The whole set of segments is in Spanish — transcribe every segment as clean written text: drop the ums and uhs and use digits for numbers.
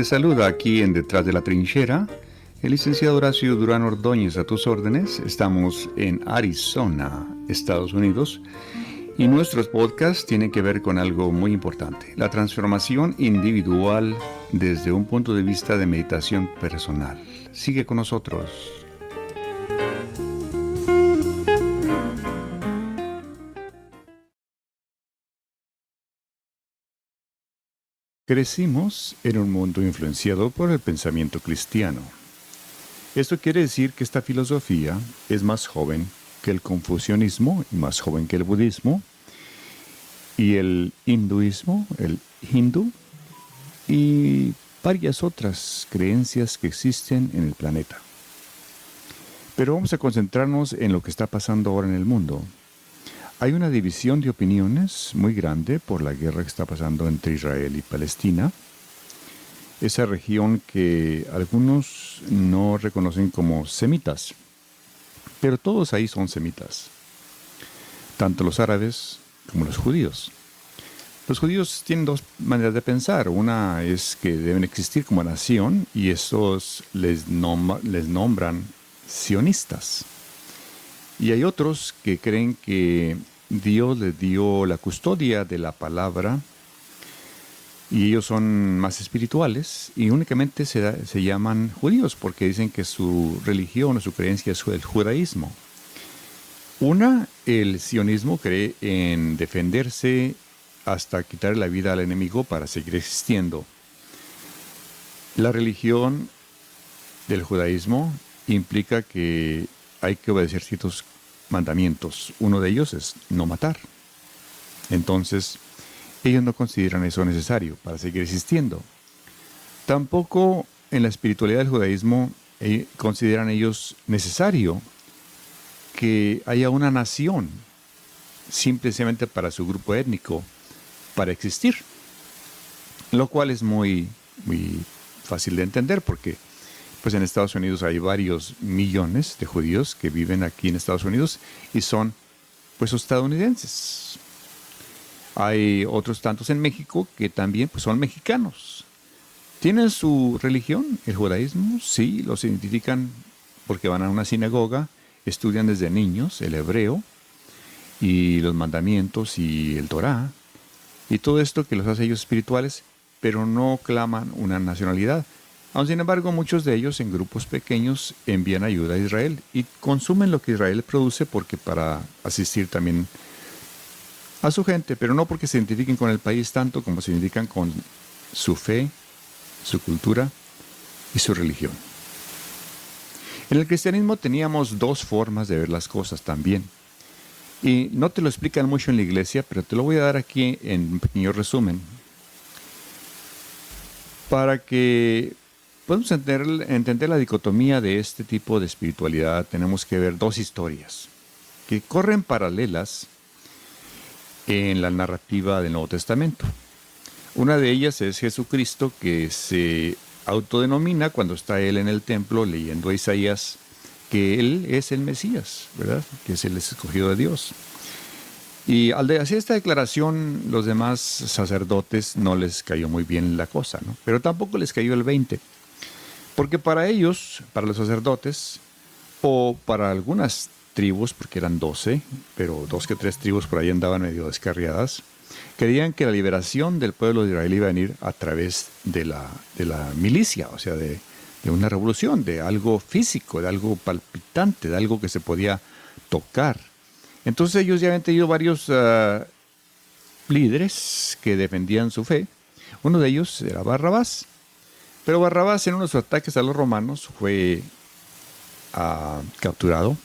Te saluda aquí en Detrás de la Trinchera el licenciado Horacio Durán Ordóñez, a tus órdenes. Estamos en Arizona, Estados Unidos, y nuestros podcasts tienen que ver con algo muy importante: la transformación individual desde un punto de vista de meditación personal. Sigue con nosotros. Crecimos en un mundo influenciado por el pensamiento cristiano. Esto quiere decir que esta filosofía es más joven que el confucianismo y más joven que el budismo y el hinduismo, el hindú, y varias otras creencias que existen en el planeta. Pero vamos a concentrarnos en lo que está pasando ahora en el mundo. Hay una división de opiniones muy grande por la guerra que está pasando entre Israel y Palestina. Esa región que algunos no reconocen como semitas, pero todos ahí son semitas, tanto los árabes como los judíos. Los judíos tienen dos maneras de pensar. Una es que deben existir como nación y estos les nombran sionistas. Y hay otros que creen que Dios les dio la custodia de la palabra y ellos son más espirituales y únicamente se llaman judíos porque dicen que su religión o su creencia es el judaísmo. El sionismo cree en defenderse hasta quitar la vida al enemigo para seguir existiendo. La religión del judaísmo implica que hay que obedecer ciertos mandamientos. Uno de ellos es no matar. Entonces, ellos no consideran eso necesario para seguir existiendo. Tampoco en la espiritualidad del judaísmo consideran ellos necesario que haya una nación simplemente para su grupo étnico para existir. Lo cual es muy fácil de entender porque pues en Estados Unidos hay varios millones de judíos que viven aquí en Estados Unidos y son pues estadounidenses. Hay otros tantos en México que también pues son mexicanos. ¿Tienen su religión, el judaísmo? Sí, los identifican porque van a una sinagoga, estudian desde niños el hebreo y los mandamientos y el Torá y todo esto que los hace ellos espirituales, pero no claman una nacionalidad. Aun sin embargo, muchos de ellos en grupos pequeños envían ayuda a Israel y consumen lo que Israel produce porque para asistir también a su gente, pero no porque se identifiquen con el país tanto como se identifican con su fe, su cultura y su religión. En el cristianismo teníamos dos formas de ver las cosas también. Y no te lo explican mucho en la iglesia, pero te lo voy a dar aquí en un pequeño resumen. Para que podamos entender la dicotomía de este tipo de espiritualidad, tenemos que ver dos historias que corren paralelas en la narrativa del Nuevo Testamento. Una de ellas es Jesucristo, que se autodenomina cuando está él en el templo leyendo a Isaías que él es el Mesías, ¿verdad? Que es el escogido de Dios. Y al hacer esta declaración, los demás sacerdotes no les cayó muy bien la cosa, ¿no? Pero tampoco les cayó el 20. Porque para ellos, para los sacerdotes, o para algunas tribus, porque eran 12, pero 2 que 3 tribus por ahí andaban medio descarriadas, creían que la liberación del pueblo de Israel iba a venir a través de la milicia, o sea, de una revolución, de algo físico, de algo palpitante, de algo que se podía tocar. Entonces ellos ya habían tenido varios líderes que defendían su fe. Uno de ellos era Barrabás. Pero Barrabás, en uno de sus ataques a los romanos, fue capturado,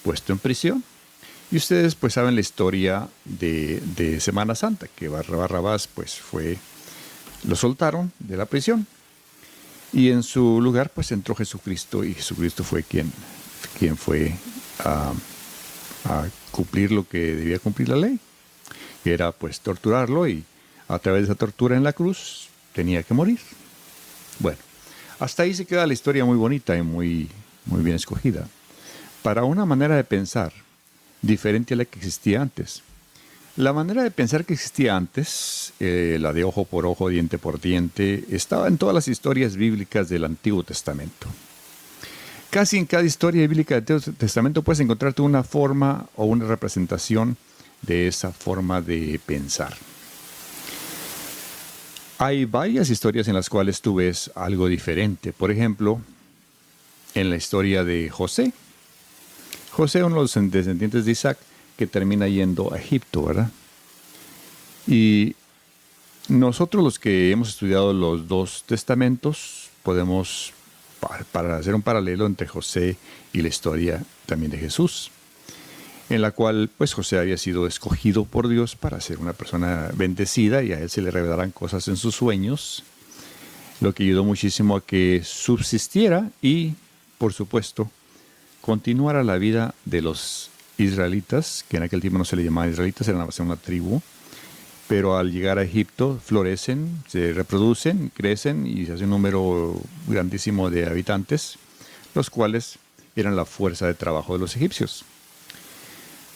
puesto en prisión. Y ustedes pues saben la historia de Semana Santa, que Barrabás pues lo soltaron de la prisión. Y en su lugar pues entró Jesucristo, y Jesucristo fue quien fue a cumplir lo que debía cumplir la ley, que era pues torturarlo, y a través de esa tortura en la cruz tenía que morir. Bueno, hasta ahí se queda la historia muy bonita y muy bien escogida para una manera de pensar diferente a la que existía antes. La manera de pensar que existía antes, la de ojo por ojo, diente por diente, estaba en todas las historias bíblicas del Antiguo Testamento. Casi en cada historia bíblica del Antiguo Testamento puedes encontrarte una forma o una representación de esa forma de pensar. Hay varias historias en las cuales tú ves algo diferente. Por ejemplo, en la historia de José. José, uno de los descendientes de Isaac, que termina yendo a Egipto, ¿verdad? Y nosotros los que hemos estudiado los dos testamentos podemos, para hacer un paralelo entre José y la historia también de Jesús, en la cual pues José había sido escogido por Dios para ser una persona bendecida y a él se le revelarán cosas en sus sueños, lo que ayudó muchísimo a que subsistiera y, por supuesto, continuara la vida de los israelitas, que en aquel tiempo no se le llamaban israelitas, eran una tribu, pero al llegar a Egipto florecen, se reproducen, crecen y se hace un número grandísimo de habitantes, los cuales eran la fuerza de trabajo de los egipcios.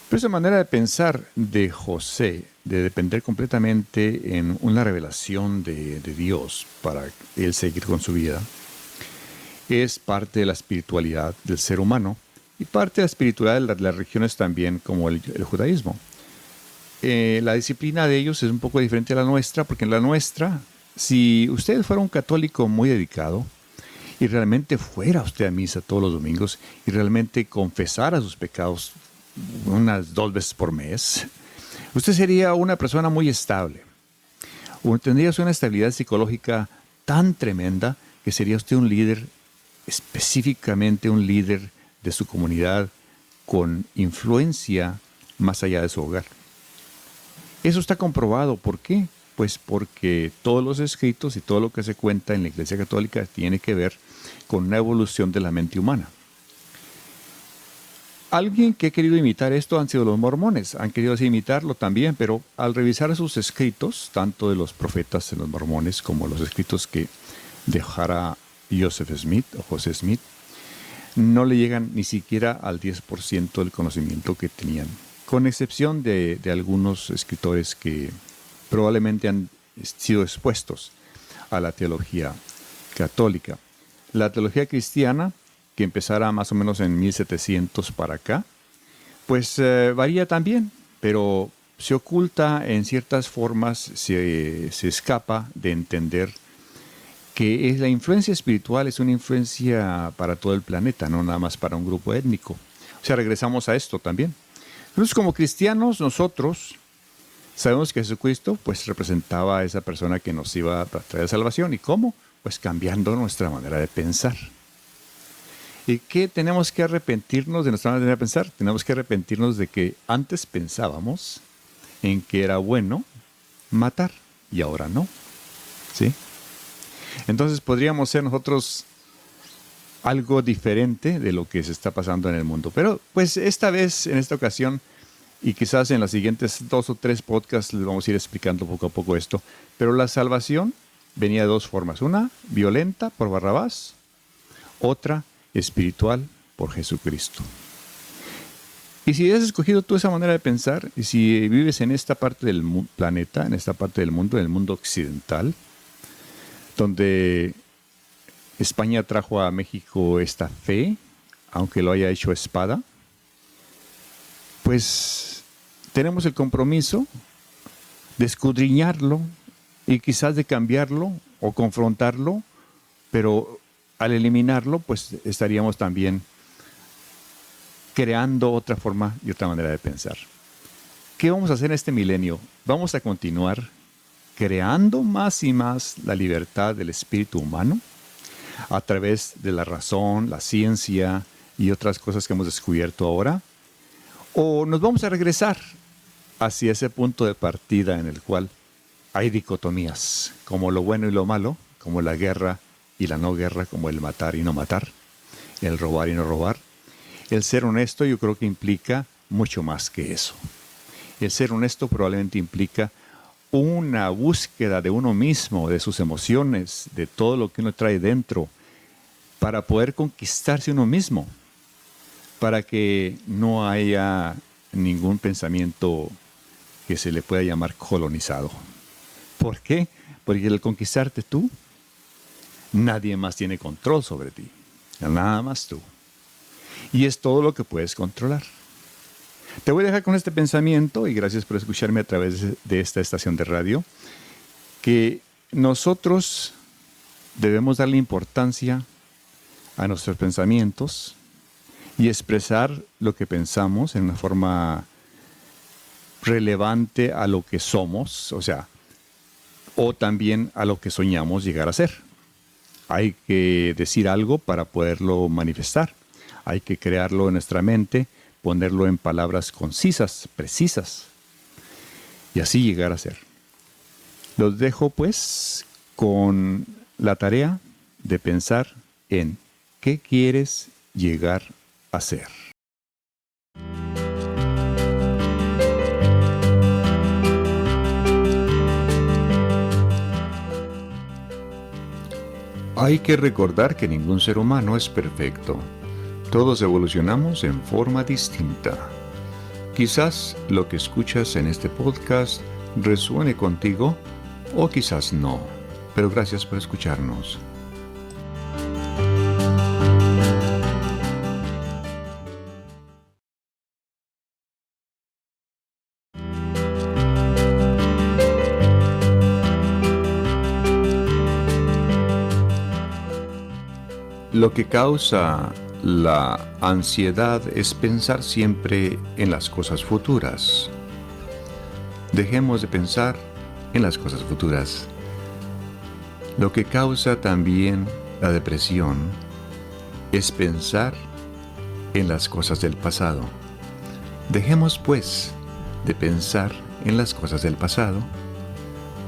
Pero esa manera de pensar de José, de depender completamente en una revelación de Dios para él seguir con su vida, es parte de la espiritualidad del ser humano y parte de la espiritualidad de las religiones también, como el judaísmo. La disciplina de ellos es un poco diferente a la nuestra, porque en la nuestra, si usted fuera un católico muy dedicado y realmente fuera usted a misa todos los domingos y realmente confesara sus pecados unas 2 veces por mes, usted sería una persona muy estable. Tendría una estabilidad psicológica tan tremenda que sería usted un líder, específicamente un líder de su comunidad con influencia más allá de su hogar. Eso está comprobado. ¿Por qué? Pues porque todos los escritos y todo lo que se cuenta en la Iglesia Católica tiene que ver con una evolución de la mente humana. Alguien que ha querido imitar esto han sido los mormones. Han querido así imitarlo también, pero al revisar sus escritos, tanto de los profetas de los mormones como los escritos que dejara Joseph Smith o José Smith, no le llegan ni siquiera al 10% del conocimiento que tenían, con excepción de algunos escritores que probablemente han sido expuestos a la teología católica. La teología cristiana, que empezara más o menos en 1700 para acá, pues varía también, pero se oculta en ciertas formas, se escapa de entender que la influencia espiritual es una influencia para todo el planeta, no nada más para un grupo étnico. O sea, regresamos a esto también. Entonces, como cristianos, nosotros sabemos que Jesucristo pues representaba a esa persona que nos iba a traer salvación. ¿Y cómo? Pues cambiando nuestra manera de pensar. ¿Y qué tenemos que arrepentirnos de nuestra manera de pensar? Tenemos que arrepentirnos de que antes pensábamos en que era bueno matar y ahora no. ¿Sí? Entonces podríamos ser nosotros algo diferente de lo que se está pasando en el mundo. Pero pues esta vez, en esta ocasión, y quizás en los siguientes 2 o 3 podcasts les vamos a ir explicando poco a poco esto, pero la salvación venía de 2 formas. Una, violenta por Barrabás, otra, espiritual por Jesucristo. Y si has escogido tú esa manera de pensar, y si vives en esta parte del planeta, en esta parte del mundo, en el mundo occidental, donde España trajo a México esta fe, aunque lo haya hecho espada, pues tenemos el compromiso de escudriñarlo y quizás de cambiarlo o confrontarlo, pero al eliminarlo, pues estaríamos también creando otra forma y otra manera de pensar. ¿Qué vamos a hacer en este milenio? Vamos a continuar creando más y más la libertad del espíritu humano a través de la razón, la ciencia y otras cosas que hemos descubierto ahora, o nos vamos a regresar hacia ese punto de partida en el cual hay dicotomías, como lo bueno y lo malo, como la guerra y la no guerra, como el matar y no matar, el robar y no robar. El ser honesto yo creo que implica mucho más que eso. El ser honesto probablemente implica una búsqueda de uno mismo, de sus emociones, de todo lo que uno trae dentro, para poder conquistarse uno mismo, para que no haya ningún pensamiento que se le pueda llamar colonizado. ¿Por qué? Porque al conquistarte tú, nadie más tiene control sobre ti. Nada más tú. Y es todo lo que puedes controlar. Te voy a dejar con este pensamiento, y gracias por escucharme a través de esta estación de radio, que nosotros debemos darle importancia a nuestros pensamientos y expresar lo que pensamos en una forma relevante a lo que somos, o también a lo que soñamos llegar a ser. Hay que decir algo para poderlo manifestar. Hay que crearlo en nuestra mente, ponerlo en palabras concisas, precisas, y así llegar a ser. Los dejo pues con la tarea de pensar en qué quieres llegar a ser. Hay que recordar que ningún ser humano es perfecto. Todos evolucionamos en forma distinta. Quizás lo que escuchas en este podcast resuene contigo o quizás no, pero gracias por escucharnos. Lo que causa la ansiedad es pensar siempre en las cosas futuras. Dejemos de pensar en las cosas futuras. Lo que causa también la depresión es pensar en las cosas del pasado. Dejemos pues de pensar en las cosas del pasado.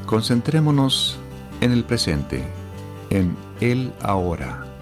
Concentrémonos en el presente, en el ahora.